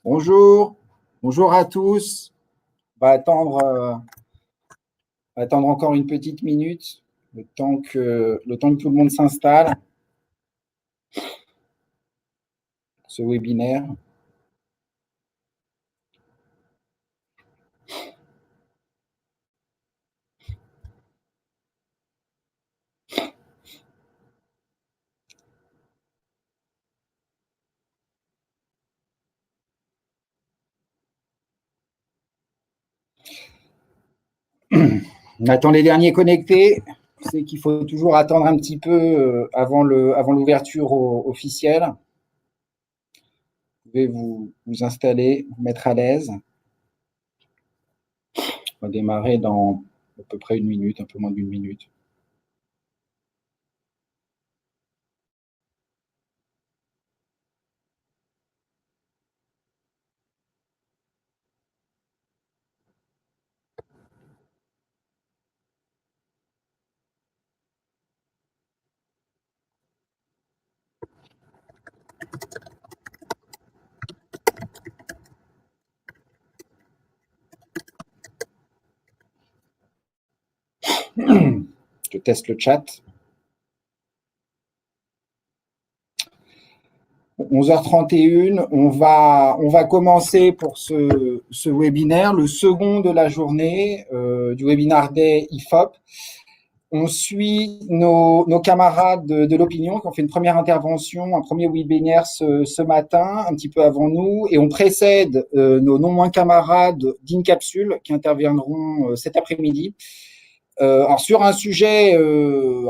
Bonjour, bonjour à tous. On va attendre encore une petite minute, le temps que tout le monde s'installe. Ce webinaire. On attend les derniers connectés. C'est qu'il faut toujours attendre un petit peu avant l'ouverture officielle. Vous pouvez vous installer, vous mettre à l'aise. On va démarrer dans à peu près une minute, un peu moins d'une minute. Je teste le chat. 11h31, on va commencer pour ce webinaire, le second de la journée du Webinar Day IFOP. On suit nos camarades de l'opinion qui ont fait une première intervention, un premier webinaire ce matin, un petit peu avant nous, et on précède nos non moins camarades d'InCapsule qui interviendront cet après-midi. Alors sur un sujet,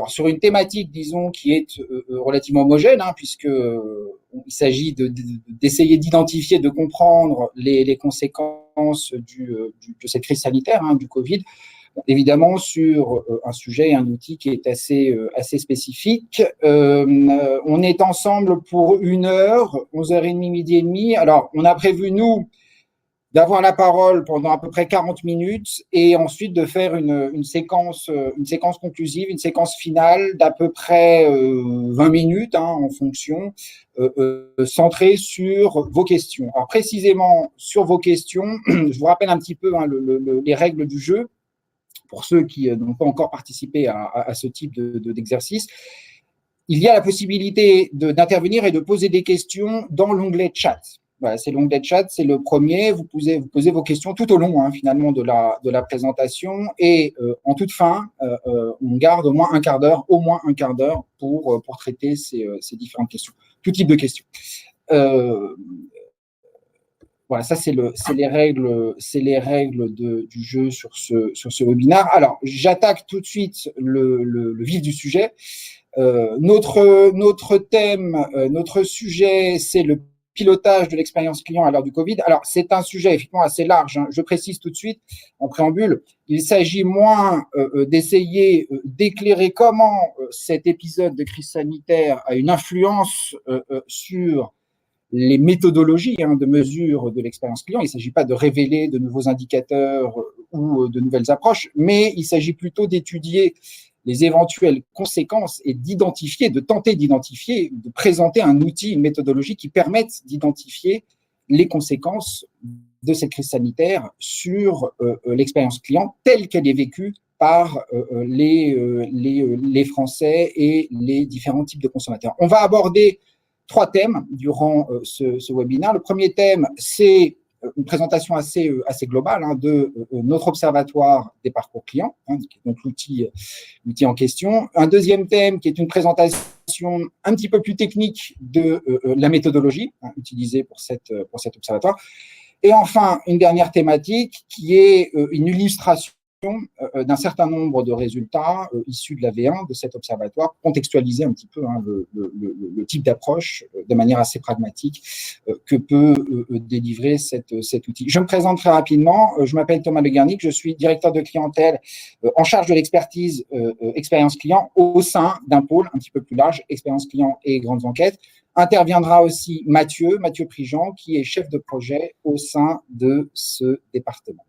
sur une thématique, disons, qui est relativement homogène, puisque il s'agit d'essayer d'identifier, de comprendre les conséquences de cette crise sanitaire, du Covid. Évidemment, sur un sujet et un outil qui est assez spécifique. On est ensemble pour 1 heure, 11h30, midi et demi. Alors, on a prévu, nous, d'avoir la parole pendant à peu près 40 minutes et ensuite de faire une séquence conclusive, une séquence finale d'à peu près 20 minutes en fonction, centrée sur vos questions. Alors précisément sur vos questions, je vous rappelle un petit peu les règles du jeu pour ceux qui n'ont pas encore participé à ce type d'exercice. Il y a la possibilité d'intervenir et de poser des questions dans l'onglet chat. Voilà, c'est l'onglet chat, c'est le premier. Vous posez vos questions tout au long, finalement, de la présentation. Et en toute fin, on garde au moins un quart d'heure pour traiter ces différentes questions, tout type de questions. Voilà, ça c'est les règles du jeu sur ce webinaire. Alors, j'attaque tout de suite le vif du sujet. Notre thème, notre sujet, c'est le pilotage de l'expérience client à l'heure du Covid. Alors, c'est un sujet effectivement assez large. Je précise tout de suite en préambule, il s'agit moins d'essayer d'éclairer comment cet épisode de crise sanitaire a une influence sur les méthodologies de mesure de l'expérience client. Il ne s'agit pas de révéler de nouveaux indicateurs ou de nouvelles approches, mais il s'agit plutôt d'étudier les éventuelles conséquences et de tenter d'identifier, de présenter un outil, une méthodologie qui permette d'identifier les conséquences de cette crise sanitaire sur l'expérience client telle qu'elle est vécue par les Français et les différents types de consommateurs. On va aborder 3 thèmes durant ce webinaire. Le premier thème, c'est une présentation assez globale de notre observatoire des parcours clients, donc l'outil en question. Un deuxième thème qui est une présentation un petit peu plus technique de la méthodologie utilisée pour cet observatoire. Et enfin, une dernière thématique qui est une illustration d'un certain nombre de résultats issus de la V1 de cet observatoire, contextualiser un petit peu le type d'approche de manière assez pragmatique que peut délivrer cet outil. Je me présente très rapidement, je m'appelle Thomas Le Guernic, je suis directeur de clientèle en charge de l'expertise expérience client au sein d'un pôle un petit peu plus large, expérience client et grandes enquêtes. Interviendra aussi Mathieu Prigent, qui est chef de projet au sein de ce département.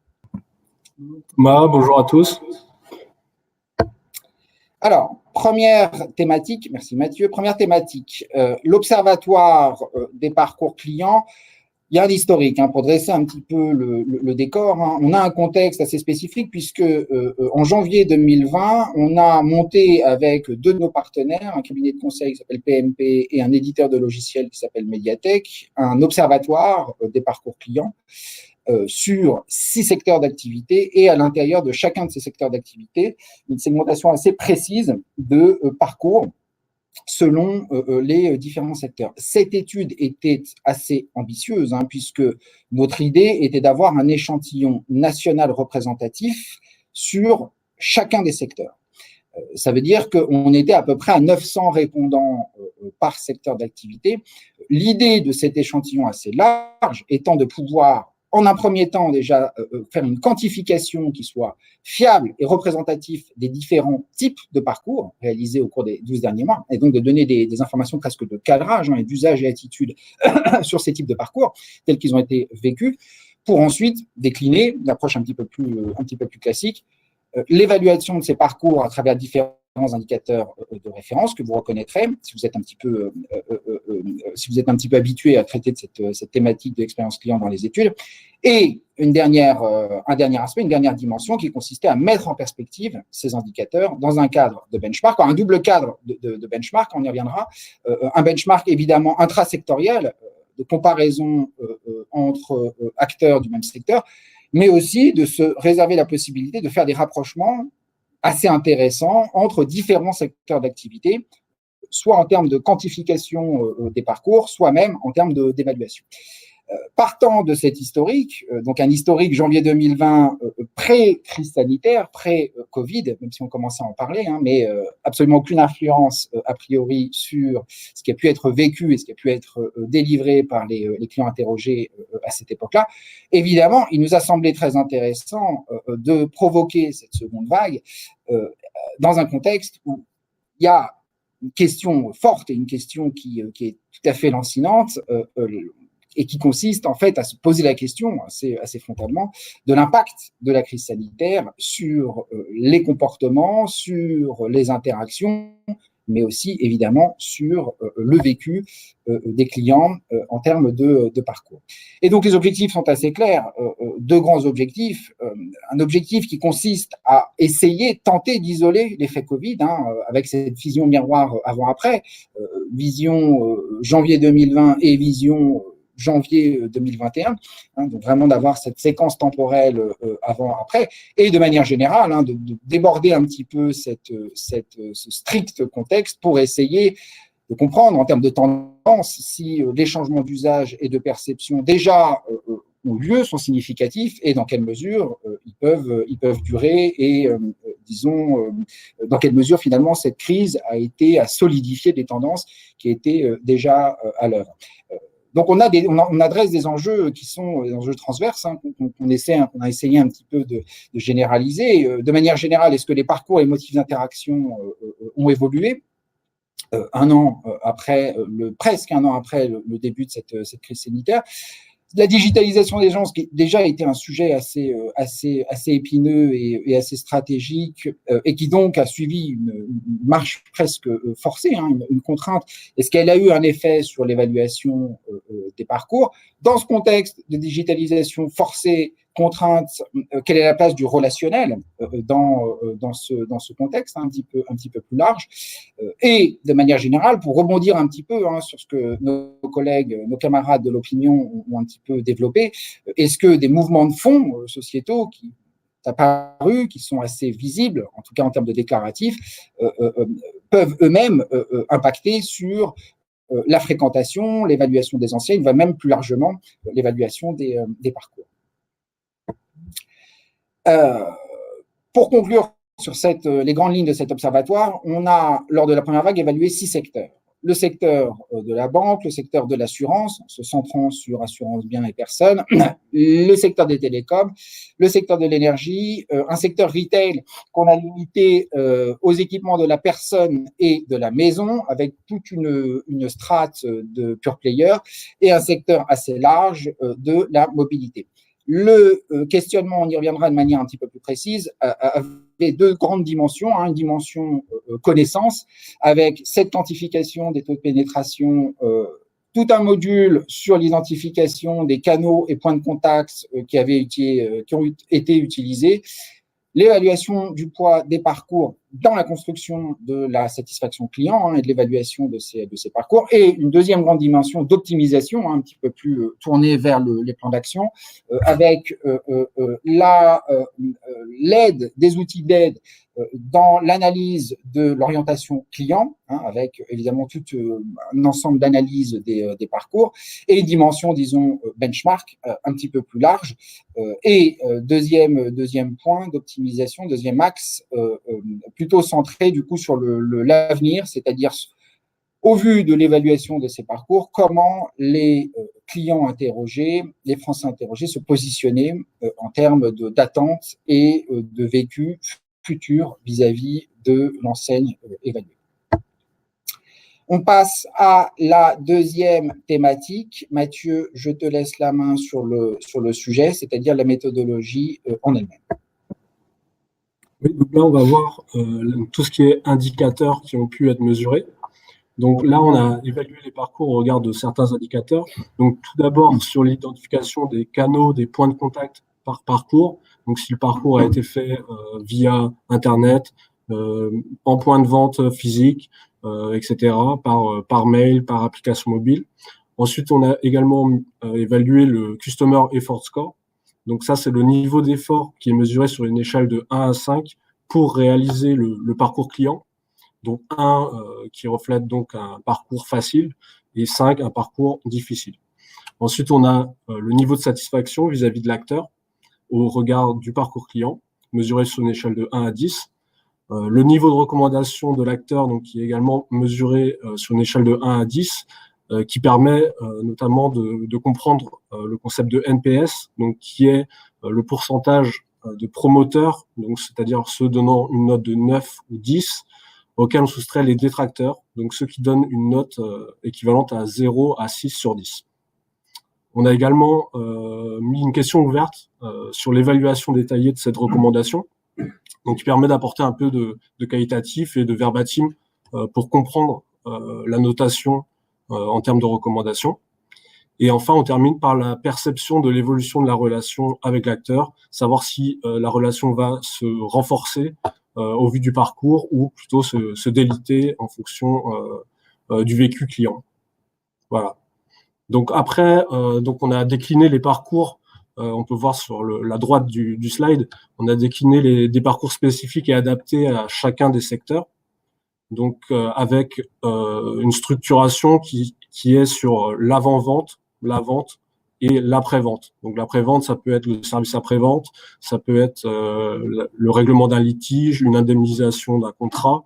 Thomas, bonjour à tous. Alors, première thématique, merci Mathieu, l'observatoire des parcours clients. Il y a un historique, pour dresser un petit peu le décor. On a un contexte assez spécifique puisque en janvier 2020, on a monté avec deux de nos partenaires, un cabinet de conseil qui s'appelle PMP et un éditeur de logiciels qui s'appelle Mediatek, un observatoire des parcours clients sur 6 secteurs d'activité et à l'intérieur de chacun de ces secteurs d'activité, une segmentation assez précise de parcours selon les différents secteurs. Cette étude était assez ambitieuse, puisque notre idée était d'avoir un échantillon national représentatif sur chacun des secteurs. Ça veut dire qu'on était à peu près à 900 répondants par secteur d'activité. L'idée de cet échantillon assez large étant de pouvoir, en un premier temps, déjà faire une quantification qui soit fiable et représentative des différents types de parcours réalisés au cours des 12 derniers mois, et donc de donner des informations presque de cadrage et d'usage et attitude sur ces types de parcours tels qu'ils ont été vécus, pour ensuite décliner l'approche un petit peu plus classique, l'évaluation de ces parcours à travers différents indicateurs de référence que vous reconnaîtrez si vous êtes un petit peu habitué à traiter de cette thématique de l'expérience client dans les études, et un dernier aspect, une dernière dimension qui consistait à mettre en perspective ces indicateurs dans un cadre de benchmark, un double cadre de benchmark, on y reviendra, un benchmark évidemment intrasectoriel, de comparaison entre acteurs du même secteur, mais aussi de se réserver la possibilité de faire des rapprochements assez intéressants entre différents secteurs d'activité, soit en termes de quantification des parcours, soit même en termes d'évaluation. Partant de cet historique, donc un historique janvier 2020 pré-crise sanitaire, pré-Covid, même si on commençait à en parler, mais absolument aucune influence a priori sur ce qui a pu être vécu et ce qui a pu être délivré par les clients interrogés à cette époque-là. Évidemment, il nous a semblé très intéressant de provoquer cette seconde vague dans un contexte où il y a une question forte et une question qui est tout à fait lancinante, et qui consiste en fait à se poser la question assez frontalement de l'impact de la crise sanitaire sur les comportements, sur les interactions, mais aussi évidemment sur le vécu des clients en termes de parcours. Et donc les objectifs sont assez clairs, deux grands objectifs. Un objectif qui consiste à essayer, tenter d'isoler l'effet Covid, avec cette vision miroir avant-après, vision janvier 2020 et vision janvier 2021, donc vraiment d'avoir cette séquence temporelle avant-après, et de manière générale, de déborder un petit peu ce strict contexte pour essayer de comprendre en termes de tendance si les changements d'usage et de perception déjà ont lieu, sont significatifs, et dans quelle mesure ils peuvent durer, et disons, dans quelle mesure finalement cette crise a solidifié des tendances qui étaient déjà à l'œuvre. Donc, on adresse des enjeux qui sont des enjeux transverses, qu'on a essayé un petit peu de généraliser. De manière générale, est-ce que les parcours et les motifs d'interaction ont évolué presque un an après le début de cette crise sanitaire? La digitalisation des gens, ce qui déjà été un sujet assez épineux et assez stratégique, et qui donc a suivi une marche presque forcée, une contrainte. Est-ce qu'elle a eu un effet sur l'évaluation des parcours? Dans ce contexte de digitalisation forcée, contrainte, quelle est la place du relationnel dans ce contexte un petit peu plus large? Et de manière générale, pour rebondir un petit peu sur ce que nos collègues, nos camarades de l'opinion ont un petit peu développé, est-ce que des mouvements de fond sociétaux qui sont apparus, qui sont assez visibles, en tout cas en termes de déclaratifs, peuvent eux-mêmes impacter sur la fréquentation, l'évaluation des anciens, va même plus largement l'évaluation des parcours. Pour conclure sur les grandes lignes de cet observatoire, on a, lors de la première vague, évalué 6 secteurs. Le secteur de la banque, le secteur de l'assurance, en se centrant sur assurance biens et personnes, le secteur des télécoms, le secteur de l'énergie, un secteur retail qu'on a limité aux équipements de la personne et de la maison, avec toute une strate de pure player, et un secteur assez large de la mobilité. Le questionnement, on y reviendra de manière un petit peu plus précise, avait 2 grandes dimensions, une dimension connaissance, avec cette quantification des taux de pénétration tout un module sur l'identification des canaux et points de contact qui ont été utilisés, l'évaluation du poids des parcours dans la construction de la satisfaction client et de l'évaluation de ces parcours, et une deuxième grande dimension d'optimisation, un petit peu plus tournée vers les plans d'action, avec l'aide, des outils d'aide dans l'analyse de l'orientation client, avec évidemment tout un ensemble d'analyses des parcours, et une dimension, disons, benchmark, un petit peu plus large. Deuxième point d'optimisation, deuxième axe, plutôt centré du coup sur l'avenir, c'est-à-dire au vu de l'évaluation de ces parcours, comment les clients interrogés, les Français interrogés se positionner en termes d'attente et de vécu futur vis-à-vis de l'enseigne évaluée. On passe à la deuxième thématique. Mathieu, je te laisse la main sur le sujet, c'est-à-dire la méthodologie en elle-même. Oui, donc là, on va voir tout ce qui est indicateurs qui ont pu être mesurés. Donc là, on a évalué les parcours au regard de certains indicateurs. Donc tout d'abord, sur l'identification des canaux, des points de contact par parcours. Donc si le parcours a été fait via Internet, en point de vente physique, etc., par mail, par application mobile. Ensuite, on a également évalué le Customer Effort Score. Donc ça, c'est le niveau d'effort qui est mesuré sur une échelle de 1 à 5 pour réaliser le parcours client. Donc 1 qui reflète donc un parcours facile et 5 un parcours difficile. Ensuite, on a le niveau de satisfaction vis-à-vis de l'acteur au regard du parcours client, mesuré sur une échelle de 1 à 10. Le niveau de recommandation de l'acteur, donc qui est également mesuré sur une échelle de 1 à 10, qui permet notamment de comprendre le concept de NPS, donc qui est le pourcentage de promoteurs, donc c'est-à-dire ceux donnant une note de 9 ou 10, auxquels on soustrait les détracteurs, donc ceux qui donnent une note équivalente à 0 à 6 sur 10. On a également mis une question ouverte sur l'évaluation détaillée de cette recommandation, donc qui permet d'apporter un peu de qualitatif et de verbatim pour comprendre la notation en termes de recommandation. Et enfin, on termine par la perception de l'évolution de la relation avec l'acteur, savoir si la relation va se renforcer au vu du parcours ou plutôt se déliter en fonction du vécu client. Voilà. Donc après, donc on a décliné les parcours. On peut voir sur la droite du slide, on a décliné des parcours spécifiques et adaptés à chacun des secteurs. Donc avec une structuration qui est sur l'avant-vente, la vente et l'après-vente. Donc l'après-vente, ça peut être le service après-vente, ça peut être le règlement d'un litige, une indemnisation d'un contrat,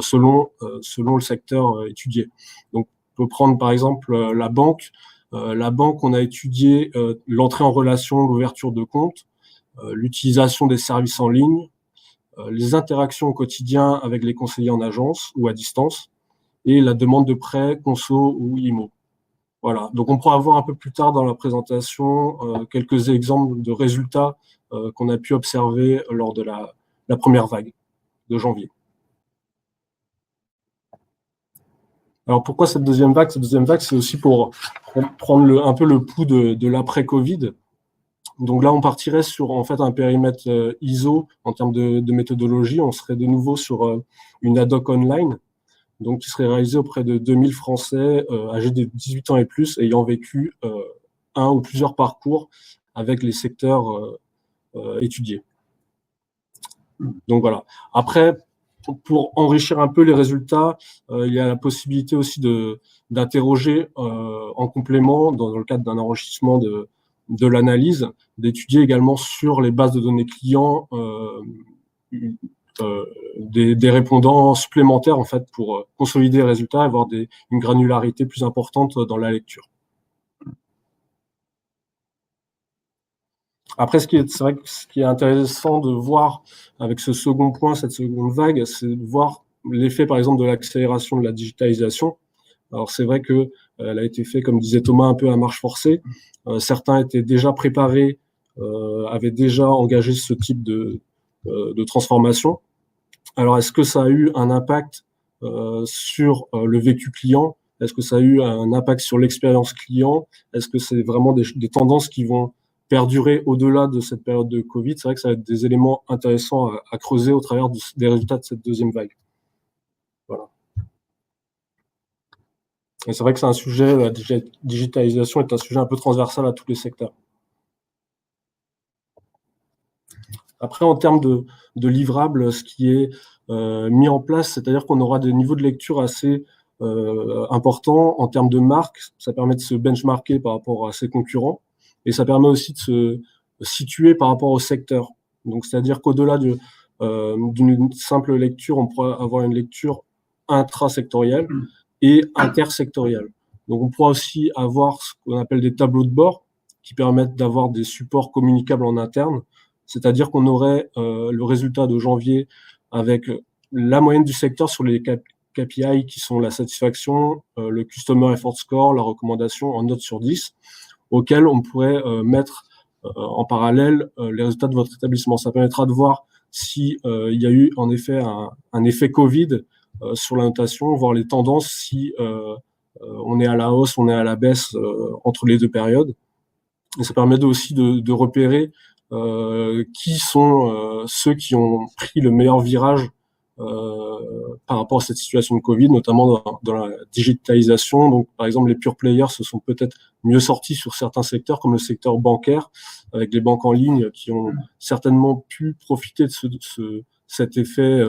selon le secteur étudié. Donc on peut prendre par exemple la banque. La banque, on a étudié l'entrée en relation, l'ouverture de compte, l'utilisation des services en ligne, les interactions au quotidien avec les conseillers en agence ou à distance, et la demande de prêt, conso ou IMO. Voilà. Donc, on pourra voir un peu plus tard dans la présentation quelques exemples de résultats qu'on a pu observer lors de la première vague de janvier. Alors, pourquoi cette deuxième vague? Cette deuxième vague, c'est aussi pour prendre un peu le pouls de l'après-Covid. Donc là, on partirait sur en fait un périmètre ISO en termes de méthodologie. On serait de nouveau sur une ad hoc online, donc qui serait réalisée auprès de 2000 Français âgés de 18 ans et plus, ayant vécu un ou plusieurs parcours avec les secteurs étudiés. Donc voilà. Après, pour enrichir un peu les résultats, il y a la possibilité aussi d'interroger en complément, dans le cadre d'un enrichissement de l'analyse, d'étudier également sur les bases de données clients des répondants supplémentaires en fait pour consolider les résultats et avoir une granularité plus importante dans la lecture. Après, c'est vrai que ce qui est intéressant de voir avec ce second point, cette seconde vague, c'est de voir l'effet, par exemple, de l'accélération de la digitalisation. Alors, c'est vrai que elle a été faite, comme disait Thomas, un peu à marche forcée. Certains étaient déjà préparés, avaient déjà engagé ce type de transformation. Alors, est-ce que ça a eu un impact sur le vécu client? Est-ce que ça a eu un impact sur l'expérience client? Est-ce que c'est vraiment des tendances qui vont perdurer au-delà de cette période de Covid? C'est vrai que ça va être des éléments intéressants à creuser au travers des résultats de cette deuxième vague. Voilà. Et c'est vrai que c'est un sujet, la digitalisation est un sujet un peu transversal à tous les secteurs. Après, en termes de livrables, ce qui est mis en place, c'est-à-dire qu'on aura des niveaux de lecture assez importants en termes de marques. Ça permet de se benchmarker par rapport à ses concurrents et ça permet aussi de se situer par rapport au secteur. Donc, c'est-à-dire qu'au-delà d'une simple lecture, on pourra avoir une lecture intrasectorielle et intersectorielle. Donc, on pourra aussi avoir ce qu'on appelle des tableaux de bord qui permettent d'avoir des supports communicables en interne. C'est-à-dire qu'on aurait le résultat de janvier avec la moyenne du secteur sur les KPI qui sont la satisfaction, le Customer Effort Score, la recommandation en note sur 10, auquel on pourrait mettre en parallèle les résultats de votre établissement. Ça permettra de voir si il y a eu en effet un effet Covid sur la notation, voir les tendances, si on est à la hausse, on est à la baisse entre les deux périodes. Et ça permet aussi de repérer qui sont ceux qui ont pris le meilleur virage par rapport à cette situation de Covid, notamment dans la digitalisation. Donc, par exemple, les pure players se sont peut-être mieux sortis sur certains secteurs, comme le secteur bancaire, avec les banques en ligne qui ont certainement pu profiter de cet effet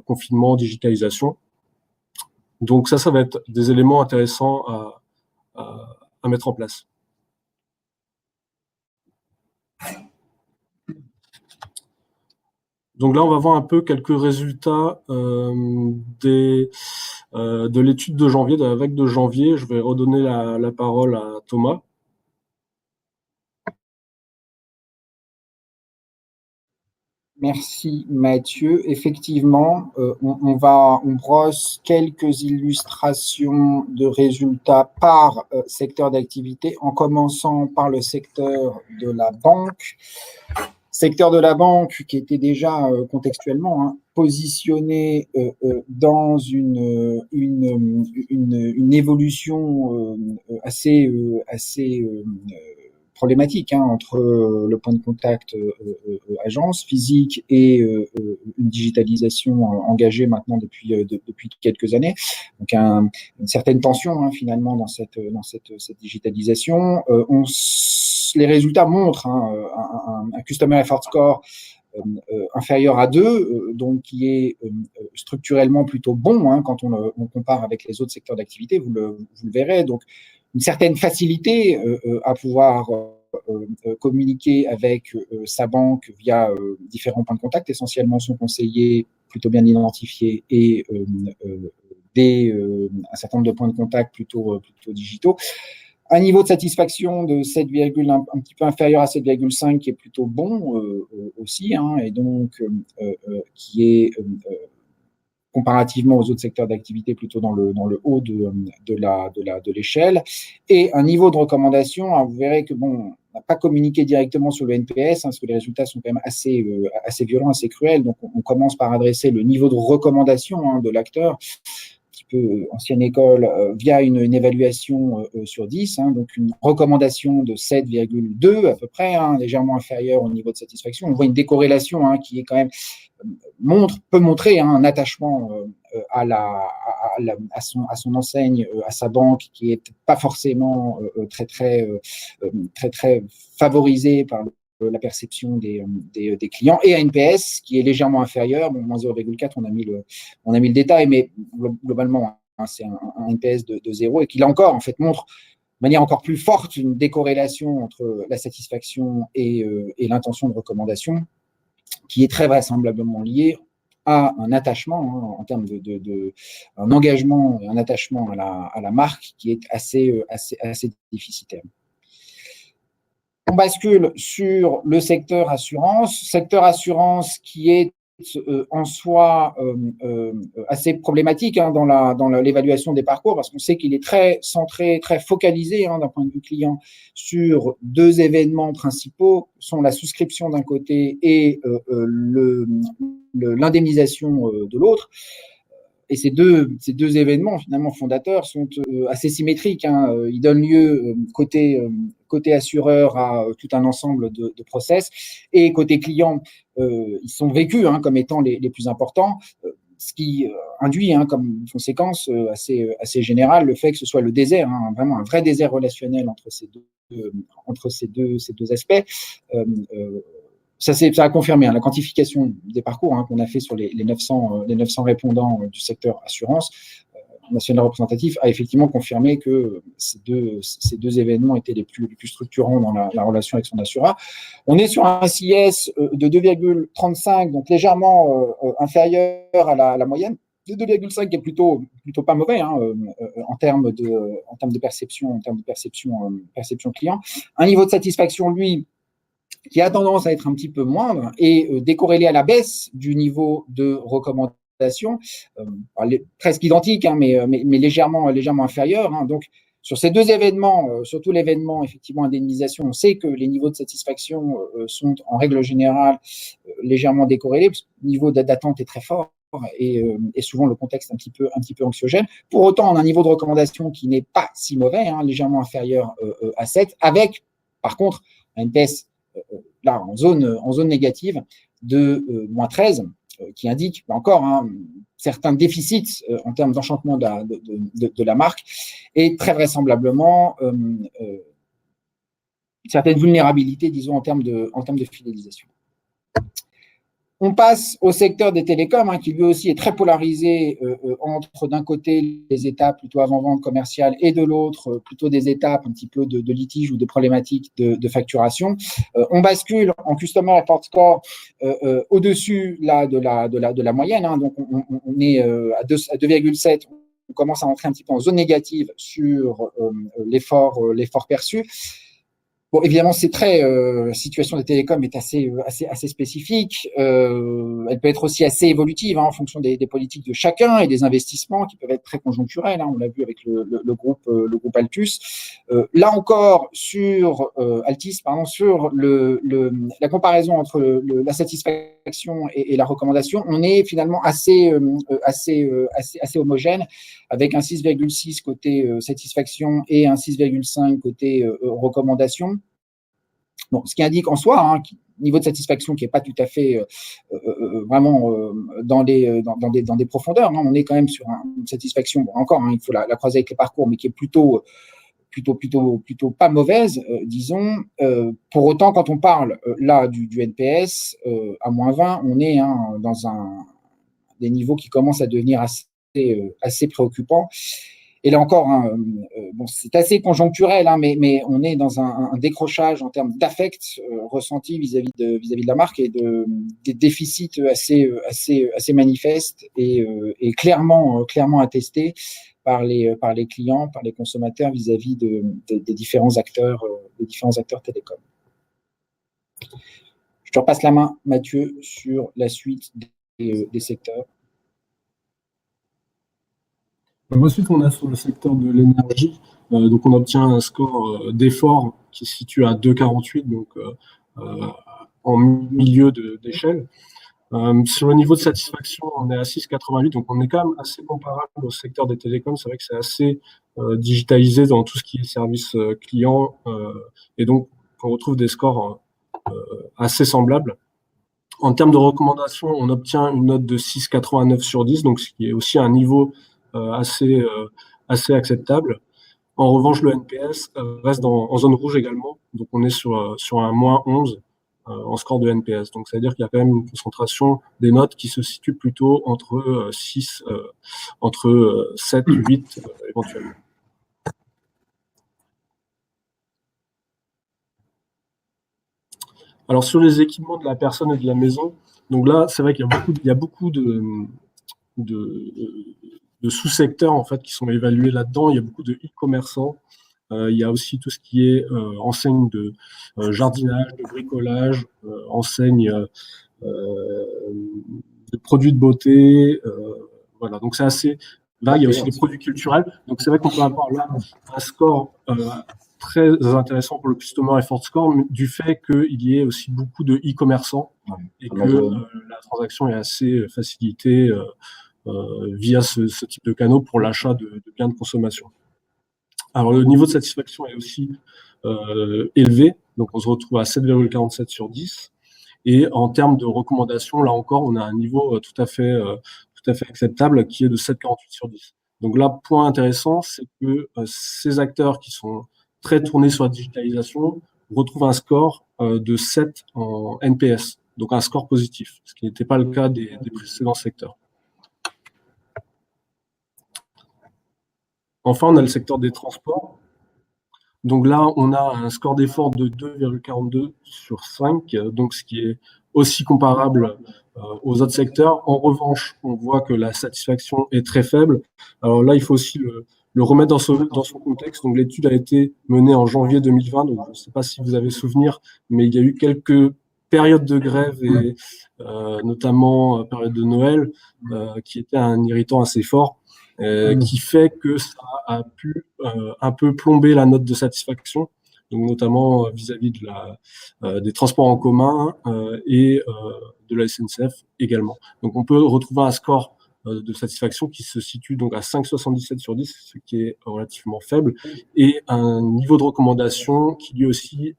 confinement, digitalisation. Donc ça va être des éléments intéressants à mettre en place. Donc là, on va voir un peu quelques résultats de l'étude de janvier, de la vague de janvier. Je vais redonner la parole à Thomas. Merci Mathieu. Effectivement, on brosse quelques illustrations de résultats par secteur d'activité, en commençant par le secteur de la banque. Secteur de la banque qui était déjà contextuellement positionné dans une évolution assez problématique entre le point de contact agence physique et une digitalisation engagée maintenant depuis quelques années. Donc une certaine tension finalement dans cette digitalisation. Les résultats montrent un Customer Effort Score inférieur à 2, donc qui est structurellement plutôt bon quand on compare avec les autres secteurs d'activité, vous le verrez. Donc une certaine facilité à pouvoir communiquer avec sa banque via différents points de contact, essentiellement son conseiller plutôt bien identifié et un certain nombre de points de contact plutôt digitaux. Un niveau de satisfaction de 7, un petit peu inférieur à 7,5 qui est plutôt bon aussi, et donc qui est comparativement aux autres secteurs d'activité plutôt dans le haut de l'échelle, et un niveau de recommandation. Vous verrez que on n'a pas communiqué directement sur le NPS, parce que les résultats sont quand même assez violents, assez cruels. Donc on commence par adresser le niveau de recommandation de l'acteur, ancienne école, via une évaluation sur 10, donc une recommandation de 7,2 à peu près, légèrement inférieure au niveau de satisfaction. On voit une décorrélation qui est quand même peut montrer un attachement à son enseigne, à sa banque, qui est pas forcément très favorisé par la perception des clients, et à NPS qui est légèrement inférieur, moins 0,4, on a mis le détail, mais globalement c'est un NPS de 0, et qui là encore en fait montre de manière encore plus forte une décorrélation entre la satisfaction et l'intention de recommandation, qui est très vraisemblablement liée à un attachement en termes un engagement et un attachement à la marque qui est assez déficitaire. On bascule sur le secteur assurance qui est en soi assez problématique dans l'évaluation des parcours, parce qu'on sait qu'il est très centré, très focalisé d'un point de vue client sur deux événements principaux, sont la souscription d'un côté et l'indemnisation de l'autre. Et ces deux événements finalement fondateurs sont assez symétriques, hein. Ils donnent lieu côté assureur à tout un ensemble de process, et côté client, ils sont vécus, hein, comme étant les plus importants, ce qui induit, hein, comme conséquence assez générale le fait que ce soit le désert, hein, vraiment un vrai désert relationnel entre ces deux aspects. Ça a confirmé, hein, la quantification des parcours, hein, qu'on a fait sur les 900 répondants du secteur assurance national représentatif a effectivement confirmé que ces deux événements étaient les plus structurants dans la relation avec son assureur. On est sur un CIS de 2,35, donc légèrement inférieur à la moyenne, de 2,5 qui est plutôt pas mauvais, hein, en termes de perception client. Un niveau de satisfaction, lui, qui a tendance à être un petit peu moindre et décorrélé à la baisse du niveau de recommandation, presque identique, hein, mais légèrement inférieur, hein. Donc, sur ces deux événements, surtout l'événement effectivement indemnisation, on sait que les niveaux de satisfaction sont en règle générale légèrement décorrélés, parce que le niveau d'attente est très fort. Et souvent le contexte un petit peu anxiogène. Pour autant, on a un niveau de recommandation qui n'est pas si mauvais, hein, légèrement inférieur à 7, avec par contre un NPS là en zone négative de moins 13, qui indique encore, hein, certains déficits en termes d'enchantement de la marque, et très vraisemblablement certaines vulnérabilités, disons, en termes de fidélisation. On passe au secteur des télécoms, hein, qui lui aussi est très polarisé entre d'un côté les étapes plutôt avant-vente commerciale et de l'autre plutôt des étapes un petit peu de litige ou de problématiques de facturation. On bascule en Customer Effort Score au-dessus là, de la moyenne, hein, donc on est à 2,7. On commence à entrer un petit peu en zone négative sur l'effort perçu. Bon, évidemment, c'est la situation des télécoms est assez spécifique. Elle peut être aussi assez évolutive, hein, en fonction des politiques de chacun et des investissements qui peuvent être très conjoncturels, hein. On l'a vu avec le groupe Altus. Là encore, sur Altis, pardon, sur la comparaison entre la satisfaction et la recommandation, on est finalement assez homogène, avec un 6,6 côté satisfaction et un 6,5 côté recommandation. Bon, ce qui indique en soi, hein, niveau de satisfaction qui n'est pas tout à fait vraiment dans des profondeurs, hein. On est quand même sur une satisfaction, bon, encore, hein, il faut la croiser avec les parcours, mais qui est plutôt pas mauvaise, disons. Pour autant, quand on parle là du NPS à moins 20, on est, hein, dans des niveaux qui commencent à devenir assez préoccupants. Et là encore, hein, bon, c'est assez conjoncturel, hein, mais on est dans un décrochage en termes d'affect ressenti vis-à-vis de la marque, et des déficits assez manifestes et clairement attestés par les clients, par les consommateurs vis-à-vis des différents acteurs télécoms. Je te repasse la main, Mathieu, sur la suite des secteurs. Ensuite, on a sur le secteur de l'énergie, donc on obtient un score d'effort qui se situe à 2,48, donc en milieu d'échelle. Sur le niveau de satisfaction, on est à 6,88, donc on est quand même assez comparable au secteur des télécoms. C'est vrai que c'est assez digitalisé dans tout ce qui est service client, et donc on retrouve des scores assez semblables. En termes de recommandation, on obtient une note de 6,89 sur 10, donc ce qui est aussi un niveau assez acceptable. En revanche, le NPS reste en zone rouge également, donc on est sur un moins 11 en score de NPS. Donc, c'est-à-dire qu'il y a quand même une concentration des notes qui se situe plutôt entre 7 et 8 éventuellement. Alors, sur les équipements de la personne et de la maison, donc là, c'est vrai qu'il y a beaucoup de sous-secteurs en fait qui sont évalués là-dedans. Il y a beaucoup de e-commerçants. Il y a aussi tout ce qui est enseigne de jardinage, de bricolage, enseigne de produits de beauté. Voilà, donc c'est assez vague. Il y a aussi des produits culturels. Donc c'est vrai qu'on peut avoir là un score très intéressant pour le Customer Effort Score, du fait qu'il y ait aussi beaucoup de e-commerçants et que la transaction est assez facilitée via ce type de canaux pour l'achat de biens de consommation. Alors, le niveau de satisfaction est aussi élevé, donc on se retrouve à 7,47 sur 10. Et en termes de recommandations, là encore, on a un niveau tout à fait acceptable qui est de 7,48 sur 10. Donc là, point intéressant, c'est que ces acteurs qui sont très tournés sur la digitalisation retrouvent un score de 7 en NPS, donc un score positif, ce qui n'était pas le cas des précédents secteurs. Enfin, on a le secteur des transports. Donc là, on a un score d'effort de 2,42 sur 5, donc ce qui est aussi comparable aux autres secteurs. En revanche, on voit que la satisfaction est très faible. Alors là, il faut aussi le remettre dans son contexte. Donc l'étude a été menée en janvier 2020, donc je ne sais pas si vous avez souvenir, mais il y a eu quelques périodes de grève et notamment période de Noël qui était un irritant assez fort. Qui fait que ça a pu un peu plomber la note de satisfaction, donc notamment vis-à-vis des transports en commun et de la SNCF également. Donc on peut retrouver un score de satisfaction qui se situe donc à 5,77 sur 10, ce qui est relativement faible, et un niveau de recommandation qui lui aussi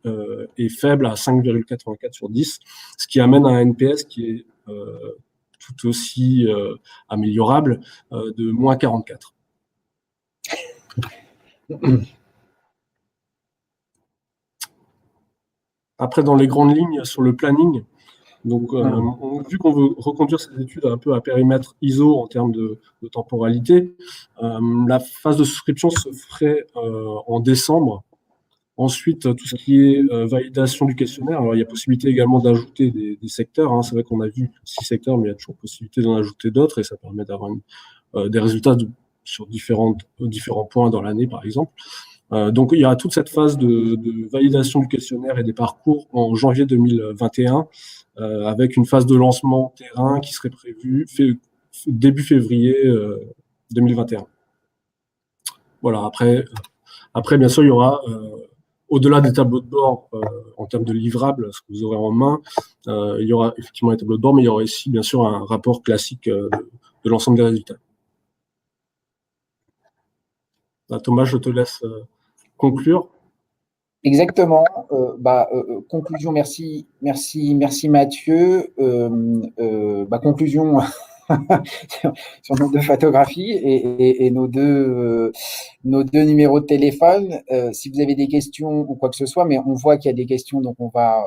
est faible à 5,84 sur 10, ce qui amène à un NPS qui est tout aussi améliorable, de moins 44. Après, dans les grandes lignes, sur le planning, donc, vu qu'on veut reconduire cette étude un peu à périmètre ISO en termes de temporalité, la phase de souscription se ferait en décembre. Ensuite, tout ce qui est validation du questionnaire, alors il y a possibilité également d'ajouter des secteurs. Hein. C'est vrai qu'on a vu 6 secteurs, mais il y a toujours possibilité d'en ajouter d'autres et ça permet d'avoir des résultats sur différents points dans l'année, par exemple. Donc, il y aura toute cette phase de validation du questionnaire et des parcours en janvier 2021, avec une phase de lancement terrain qui serait prévue début février 2021. Voilà, après, bien sûr, il y aura au-delà des tableaux de bord en termes de livrables, ce que vous aurez en main, il y aura effectivement les tableaux de bord, mais il y aura aussi bien sûr un rapport classique de l'ensemble des résultats. Thomas, je te laisse conclure. Exactement. Conclusion, merci Mathieu. Conclusion sur nos deux photographies et nos deux numéros de téléphone. Si vous avez des questions ou quoi que ce soit, mais on voit qu'il y a des questions, donc on va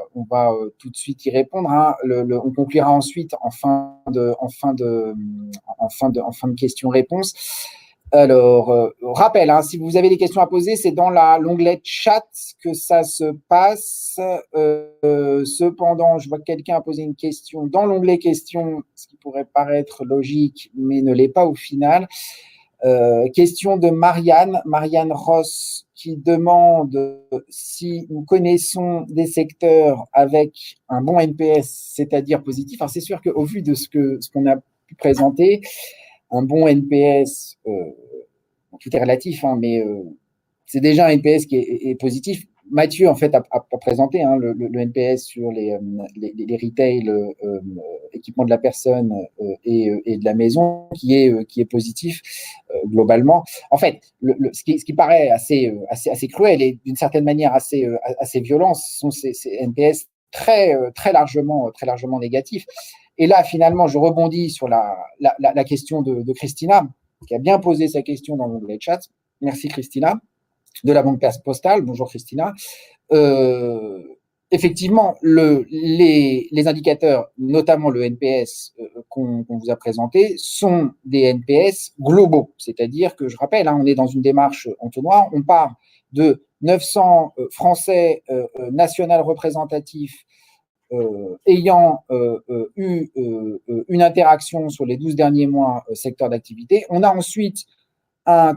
tout de suite y répondre. Hein. On conclura ensuite en fin de questions-réponses. Alors, rappel, hein, si vous avez des questions à poser, c'est dans l'onglet chat que ça se passe. Cependant, je vois que quelqu'un a posé une question dans l'onglet questions, ce qui pourrait paraître logique, mais ne l'est pas au final. Question de Marianne Ross, qui demande si nous connaissons des secteurs avec un bon NPS, c'est-à-dire positif. Alors, c'est sûr qu'au vu de ce qu'on a pu présenter, un bon NPS, tout est relatif, hein, mais c'est déjà un NPS qui est positif. Mathieu, en fait, a présenté hein, le NPS sur les retail, équipement de la personne et de la maison, qui est positif globalement. En fait, ce qui paraît assez cruel et d'une certaine manière assez violent, ce sont ces NPS très largement négatifs. Et là, finalement, je rebondis sur la question de Christina, qui a bien posé sa question dans l'onglet chat. Merci Christina, de la Banque Postale. Bonjour Christina. Effectivement, les indicateurs, notamment le NPS qu'on vous a présenté, sont des NPS globaux. C'est-à-dire que, je rappelle, hein, on est dans une démarche entonnoir. On part de 900 Français national représentatifs ayant eu une interaction sur les 12 derniers mois secteur d'activité. On a ensuite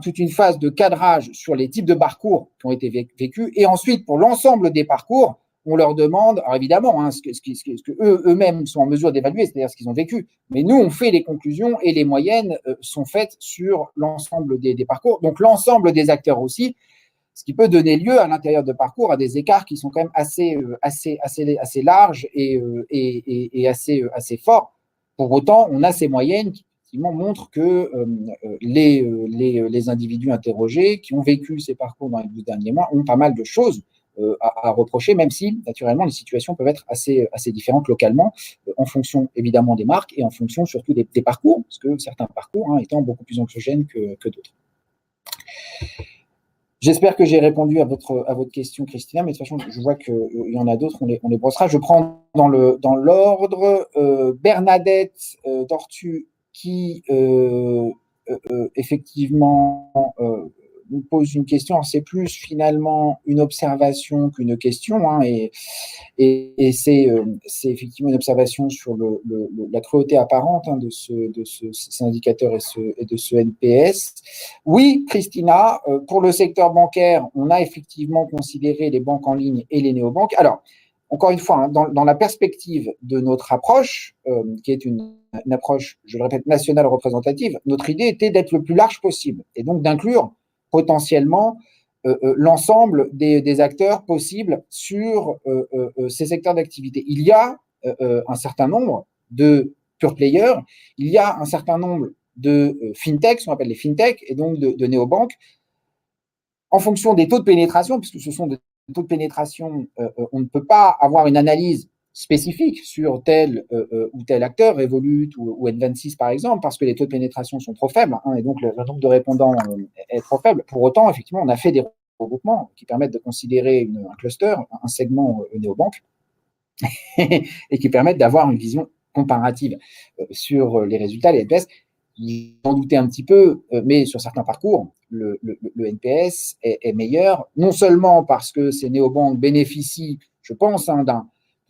toute une phase de cadrage sur les types de parcours qui ont été vécus. Et ensuite, pour l'ensemble des parcours, on leur demande, alors évidemment, hein, ce que eux-mêmes sont en mesure d'évaluer, c'est-à-dire ce qu'ils ont vécu. Mais nous, on fait les conclusions et les moyennes sont faites sur l'ensemble des parcours. Donc, l'ensemble des acteurs aussi, ce qui peut donner lieu à l'intérieur de parcours à des écarts qui sont quand même assez larges et assez forts. Pour autant, on a ces moyennes effectivement, montre que les individus interrogés qui ont vécu ces parcours dans les 12 derniers mois ont pas mal de choses à reprocher, même si, naturellement, les situations peuvent être assez différentes localement, en fonction, évidemment, des marques et en fonction, surtout, des parcours, parce que certains parcours étant beaucoup plus anxiogènes que d'autres. J'espère que j'ai répondu à votre question, Christina, mais de toute façon, je vois qu'il y en a d'autres, on les brossera. Je prends dans l'ordre Bernadette Tortue qui, effectivement, nous pose une question. Alors, c'est plus finalement une observation qu'une question, et c'est effectivement une observation sur la cruauté apparente de ces indicateurs et de ce NPS. Oui, Christina, pour le secteur bancaire, on a effectivement considéré les banques en ligne et les néobanques. Alors, encore une fois, dans la perspective de notre approche, qui est une approche, je le répète, nationale représentative, notre idée était d'être le plus large possible et donc d'inclure potentiellement l'ensemble des acteurs possibles sur ces secteurs d'activité. Il y a un certain nombre de pure players, il y a un certain nombre de fintechs, ce qu'on appelle les fintechs, et donc de néobanques, en fonction des taux de pénétration, puisque ce sont des taux de pénétration, on ne peut pas avoir une analyse spécifique sur tel ou tel acteur, Revolut ou N26 par exemple, parce que les taux de pénétration sont trop faibles, et donc le nombre de répondants est trop faible. Pour autant, effectivement, on a fait des regroupements qui permettent de considérer un cluster, un segment néobanque, et qui permettent d'avoir une vision comparative sur les résultats, les NPS. J'en doutais un petit peu, mais sur certains parcours, le NPS est meilleur, non seulement parce que ces néobanques bénéficient, je pense,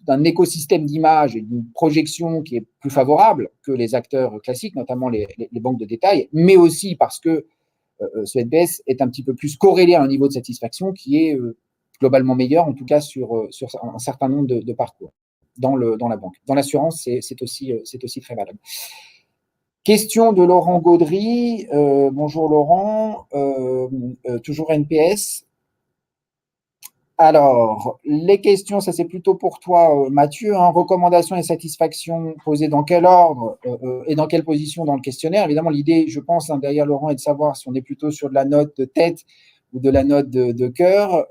d'un écosystème d'image et d'une projection qui est plus favorable que les acteurs classiques, notamment les banques de détail, mais aussi parce que ce NPS est un petit peu plus corrélé à un niveau de satisfaction qui est globalement meilleur, en tout cas sur un certain nombre de parcours dans la banque. Dans l'assurance, c'est aussi très valable. Question de Laurent Gaudry. Bonjour Laurent. Toujours NPS. Alors, les questions, ça c'est plutôt pour toi, Mathieu. Recommandations et satisfactions posées dans quel ordre et dans quelle position dans le questionnaire? Évidemment, l'idée, je pense, derrière Laurent, est de savoir si on est plutôt sur de la note de tête ou de la note de cœur.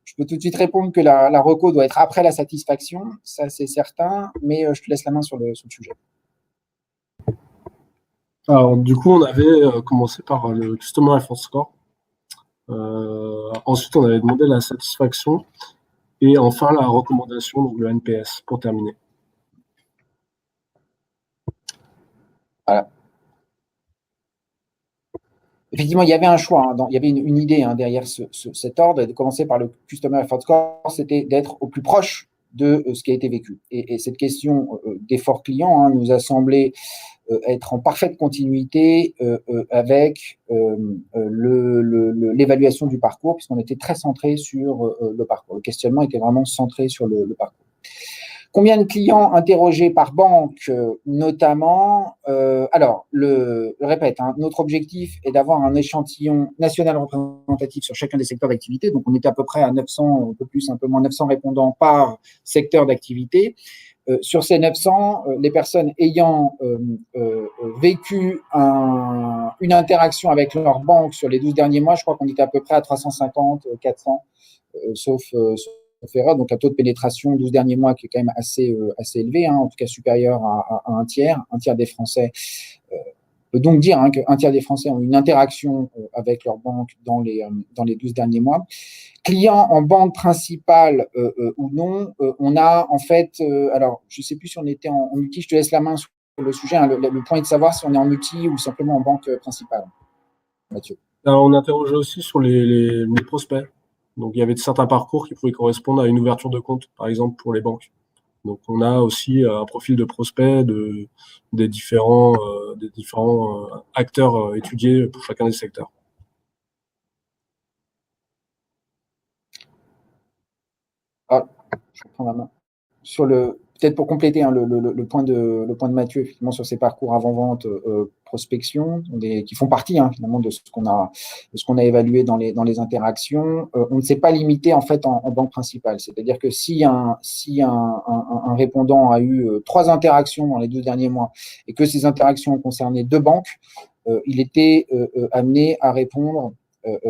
Je peux tout de suite répondre que la reco doit être après la satisfaction, ça c'est certain, mais je te laisse la main sur le sujet. Alors, du coup, on avait commencé par le Customer Effort Score. Ensuite, on avait demandé la satisfaction et enfin la recommandation, donc le NPS, pour terminer. Voilà. Effectivement, il y avait un choix, il y avait une idée derrière cet ordre, de commencer par le Customer Effort Score, c'était d'être au plus proche de ce qui a été vécu. Et cette question d'effort client nous a semblé être en parfaite continuité avec l'évaluation du parcours, puisqu'on était très centré sur le parcours. Le questionnement était vraiment centré sur le parcours. Combien de clients interrogés par banque, notamment alors, je répète, notre objectif est d'avoir un échantillon national représentatif sur chacun des secteurs d'activité. Donc, on était à peu près à 900, un peu plus, un peu moins 900 répondants par secteur d'activité. Sur ces 900, les personnes ayant vécu une interaction avec leur banque sur les 12 derniers mois, je crois qu'on était à peu près à 350, 400, sauf erreur, donc un taux de pénétration 12 derniers mois qui est quand même assez élevé, en tout cas supérieur à un tiers des Français. Peut donc dire qu'un tiers des Français ont une interaction avec leur banque dans les 12 derniers mois. Clients en banque principale ou non, on a en fait, alors je ne sais plus si on était en multi, je te laisse la main sur le sujet, le point est de savoir si on est en multi ou simplement en banque principale. Mathieu. Alors, on interrogeait aussi sur les prospects. Donc, il y avait certains parcours qui pouvaient correspondre à une ouverture de compte, par exemple, pour les banques. Donc, on a aussi un profil de prospect des différents acteurs étudiés pour chacun des secteurs. Ah, je reprends la main. Sur le peut-être pour compléter hein, le point de Mathieu, effectivement, sur ces parcours avant-vente, prospection, qui font partie hein, finalement de ce qu'on a évalué dans les interactions. On ne s'est pas limité en fait en banque principale. C'est-à-dire que si un répondant a eu 3 interactions dans les 2 derniers mois et que ces interactions ont concerné 2 banques, il était amené à répondre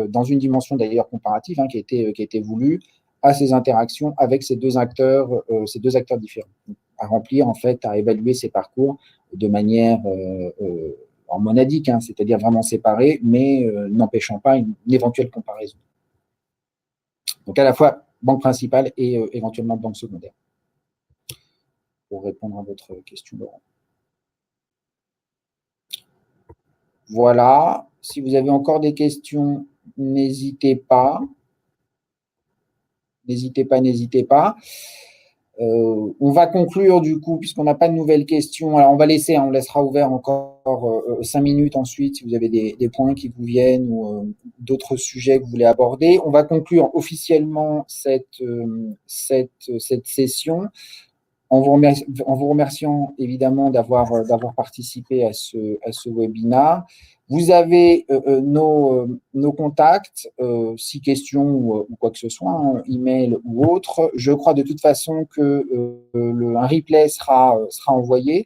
dans une dimension d'ailleurs comparative hein, qui a été voulue à ces interactions avec ces deux acteurs différents, à remplir en fait, à évaluer ces parcours de manière en monadique, hein, c'est-à-dire vraiment séparés, mais n'empêchant pas une éventuelle comparaison. Donc à la fois banque principale et éventuellement banque secondaire. Pour répondre à votre question, Laurent. Voilà. Si vous avez encore des questions, n'hésitez pas. N'hésitez pas. On va conclure du coup, puisqu'on n'a pas de nouvelles questions. Alors on va laisser, on laissera ouvert encore 5 minutes ensuite si vous avez des points qui vous viennent ou d'autres sujets que vous voulez aborder. On va conclure officiellement cette session en vous remerciant évidemment d'avoir participé à ce webinaire. Vous avez nos contacts, si questions ou quoi que ce soit, hein, email ou autre. Je crois de toute façon que un replay sera envoyé,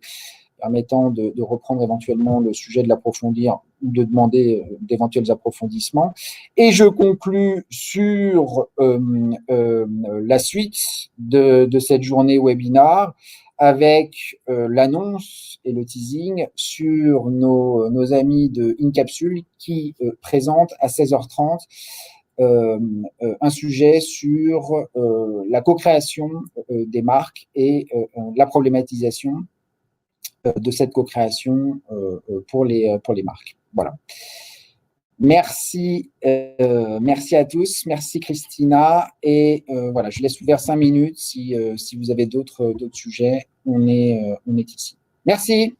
permettant de reprendre éventuellement le sujet, de l'approfondir ou de demander d'éventuels approfondissements. Et je conclus sur la suite de cette journée webinaire avec l'annonce et le teasing sur nos amis de InCapsule qui présentent à 16h30 un sujet sur la co-création des marques et la problématisation de cette co-création pour les marques. Voilà. Merci à tous, merci Christina, et voilà, je laisse ouvert 5 minutes si vous avez d'autres sujets, on est ici. Merci.